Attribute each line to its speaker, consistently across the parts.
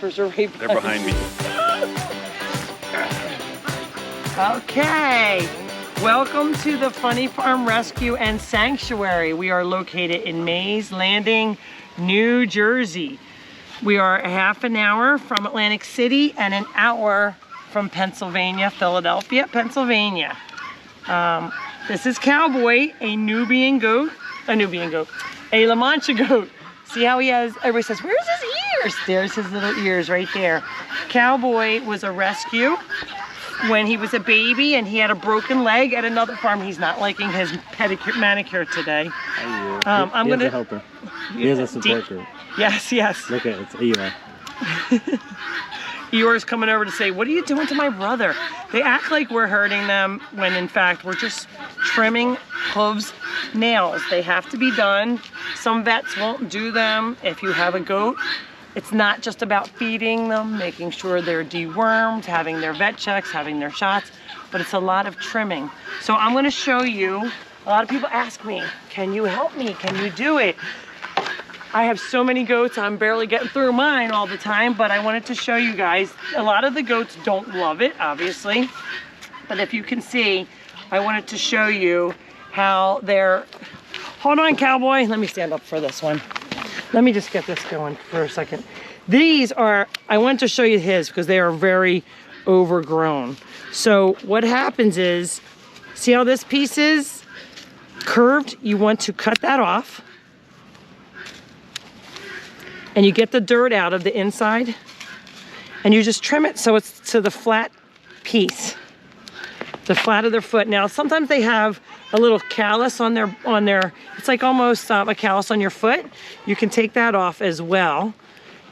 Speaker 1: They're behind me.
Speaker 2: Okay, welcome to the Funny Farm Rescue and Sanctuary. We are located in Mays Landing, New Jersey. We are a half an hour from Atlantic City and an hour from Philadelphia, Pennsylvania. This is Cowboy, a Nubian goat, a La Mancha goat. See how he has, everybody says, where's his ears? There's his little ears right there. Cowboy was a rescue when he was a baby and he had a broken leg at another farm. He's not liking his pedicure, manicure today. I'm gonna help her. He has a support group. Yes, yes.
Speaker 3: Look at it, it's Eeyore.
Speaker 2: Eeyore's coming over to say, what are you doing to my brother? They act like we're hurting them when in fact we're just trimming Hooves' nails. They have to be done. Some vets won't do them. If you have a goat, it's not just about feeding them, making sure they're dewormed, having their vet checks, having their shots, but it's a lot of trimming. So I'm gonna show you, a lot of people ask me, can you help me? Can you do it? I have so many goats, I'm barely getting through mine all the time, but I wanted to show you guys. A lot of the goats don't love it, obviously, but if you can see, I wanted to show you how they're, hold on Cowboy, let me stand up for this one. Let me just get this going for a second. These are, I wanted to show you his because they are very overgrown. So what happens is, see how this piece is curved? You want to cut that off. And you get the dirt out of the inside. And you just trim it so it's to the flat piece. The flat of their foot. Now, sometimes they have a little callus on their, it's like almost a callus on your foot. You can take that off as well.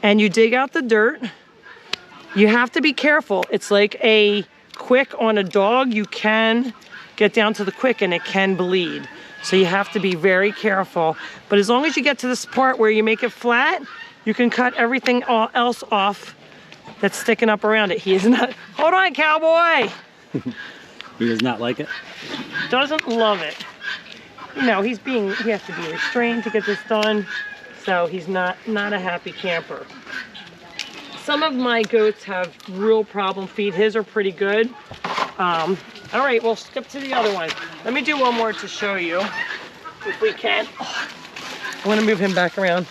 Speaker 2: And you dig out the dirt. You have to be careful. It's like a quick on a dog. You can get down to the quick and it can bleed. So you have to be very careful. But as long as you get to this part where you make it flat, you can cut everything else off that's sticking up around it. He is not, hold on Cowboy!
Speaker 3: He does not like it?
Speaker 2: Doesn't love it. You know, he has to be restrained to get this done, so he's not a happy camper. Some of my goats have real problem feet. His are pretty good. All right, we'll skip to the other one. Let me do one more to show you, if we can. Oh, I want to move him back around.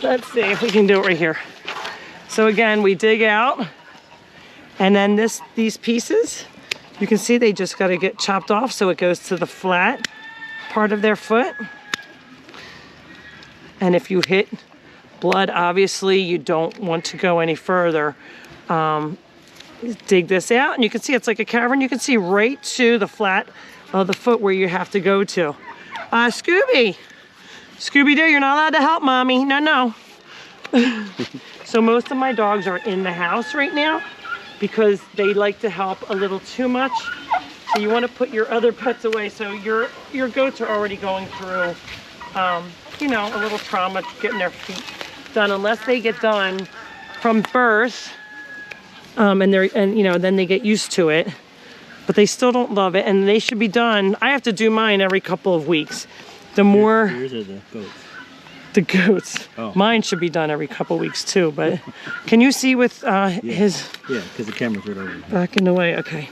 Speaker 2: Let's see if we can do it right here. So again, we dig out, and then these pieces, you can see they just got to get chopped off so it goes to the flat part of their foot. And if you hit blood, obviously you don't want to go any further. Dig this out, and you can see it's like a cavern. You can see right to the flat of the foot where you have to go to. Scooby-Doo, you're not allowed to help mommy. No. So most of my dogs are in the house right now because they like to help a little too much. So you want to put your other pets away. So your goats are already going through, you know, a little trauma getting their feet done, unless they get done from birth, and you know, then they get used to it. But they still don't love it, and they should be done. I have to do mine every couple of weeks. The more
Speaker 3: yours are the goats.
Speaker 2: The goats.
Speaker 3: Oh.
Speaker 2: Mine should be done every couple of weeks too, but can you see with his...
Speaker 3: Yeah, because the camera's right over there.
Speaker 2: Back in the way, okay.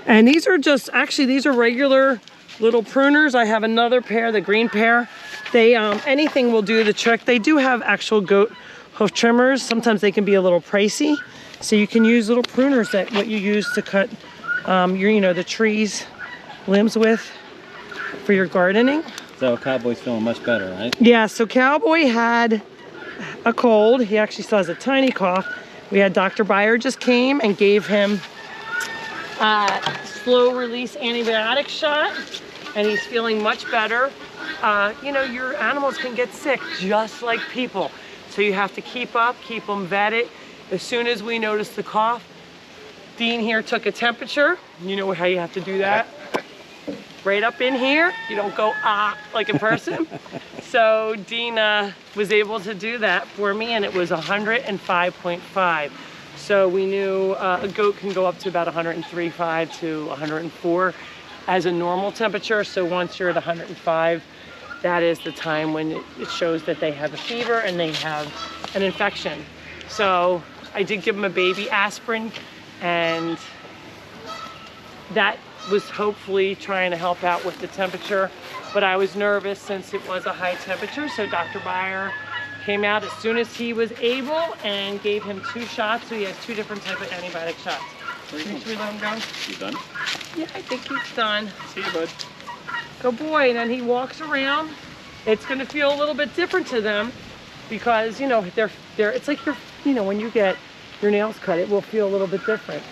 Speaker 2: And these are just, actually these are regular little pruners. I have another pair, the green pair. They, anything will do the trick. They do have actual goat hoof trimmers. Sometimes they can be a little pricey. So you can use little pruners that what you use to cut you know, the trees limbs with for your gardening.
Speaker 3: So Cowboy's feeling much better, right?
Speaker 2: Yeah, so Cowboy had a cold. He actually still has a tiny cough. We had Dr. Byer just came and gave him a slow release antibiotic shot, and he's feeling much better. You know, your animals can get sick just like people. So you have to keep up, keep them vetted. As soon as we noticed the cough, Dean here took a temperature. You know how you have to do that? Right up in here. You don't go like a person. So Dean was able to do that for me, and it was 105.5. So we knew a goat can go up to about 103.5 to 104 as a normal temperature. So once you're at 105, that is the time when it shows that they have a fever and they have an infection. So I did give him a baby aspirin, and that was hopefully trying to help out with the temperature. But I was nervous since it was a high temperature, so Dr. Beyer came out as soon as he was able and gave him 2 shots. So he has 2 different type of antibiotic shots. Make sure we let him go.
Speaker 3: You done?
Speaker 2: Yeah, I think he's done.
Speaker 3: See you, bud.
Speaker 2: Good boy. And then he walks around. It's going to feel a little bit different to them because, you know, they're it's like when you get your nails cut, it will feel a little bit different.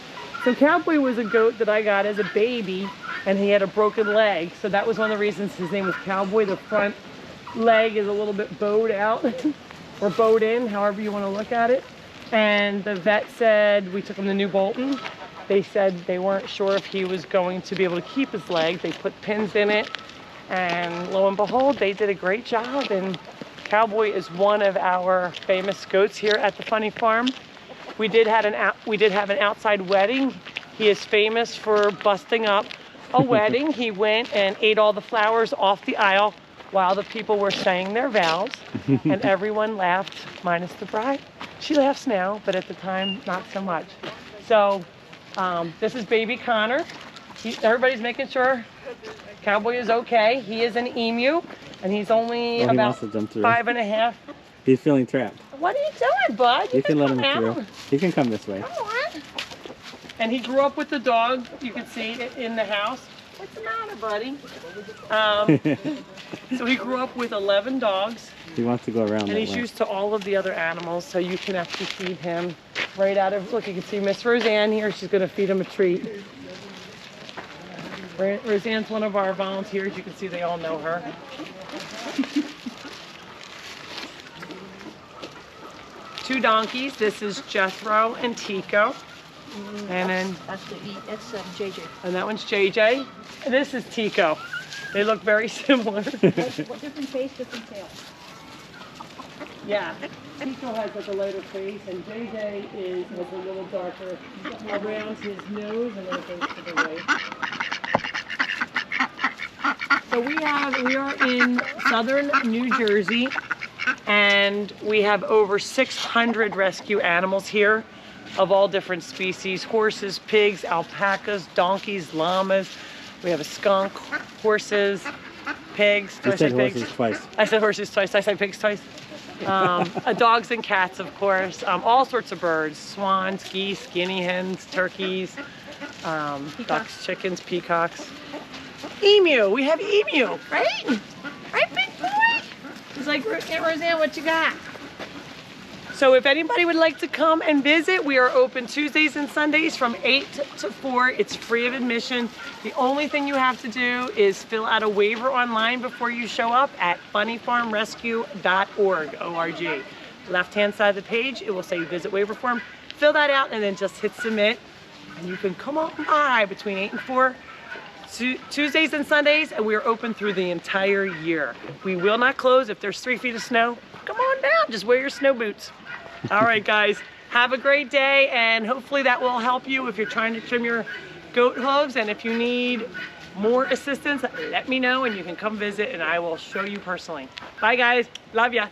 Speaker 2: So Cowboy was a goat that I got as a baby, and he had a broken leg. So that was one of the reasons his name was Cowboy. The front leg is a little bit bowed out or bowed in, however you want to look at it. And the vet said, we took him to New Bolton. They said they weren't sure if he was going to be able to keep his leg. They put pins in it, and lo and behold, they did a great job. And Cowboy is one of our famous goats here at the Funny Farm. We did have an outside wedding. He is famous for busting up a wedding. He went and ate all the flowers off the aisle while the people were saying their vows, and everyone laughed, minus the bride. She laughs now, but at the time, not so much. So this is baby Connor. Everybody's making sure Cowboy is okay. He is an emu, and he's only about 5.5.
Speaker 3: He's feeling trapped.
Speaker 2: What are you doing, bud?
Speaker 3: You can let him through. He can come this way.
Speaker 2: Come on. And he grew up with the dog. You can see it in the house. What's the matter, buddy? So he grew up with 11 dogs.
Speaker 3: He wants to go around.
Speaker 2: And he's used to all of the other animals, so you can actually feed him right out of, look, you can see Miss Roseanne here. She's going to feed him a treat. Roseanne's one of our volunteers. You can see they all know her. Two donkeys. This is Jethro and Tico. And then
Speaker 1: that's JJ.
Speaker 2: And that one's JJ. And this is Tico. They look very similar.
Speaker 1: What different face, different tail?
Speaker 2: Yeah. Tico has like a lighter face, and JJ has a little darker around his nose, and then it goes to the right. So we are in southern New Jersey, and we have over 600 rescue animals here of all different species: horses, pigs, alpacas, donkeys, llamas. We have a skunk, horses, pigs.
Speaker 3: You said horses twice.
Speaker 2: I said horses twice. I said pigs twice. Dogs and cats, of course. All sorts of birds: swans, geese, guinea hens, turkeys, ducks, chickens, peacocks. Emu. We have emu, right? Right, big boy? He's like, Roseanne, what you got? So if anybody would like to come and visit, we are open Tuesdays and Sundays from 8 to 4. It's free of admission. The only thing you have to do is fill out a waiver online before you show up at funnyfarmrescue.org, O-R-G. Left-hand side of the page, it will say visit waiver form. Fill that out and then just hit submit. And you can come on by between 8 and 4. Tuesdays and Sundays, and we are open through the entire year. We will not close if there's 3 feet of snow. Come on down, just wear your snow boots. All right, guys, have a great day, and hopefully that will help you if you're trying to trim your goat hooves. And if you need more assistance, let me know, and you can come visit, and I will show you personally. Bye, guys. Love ya.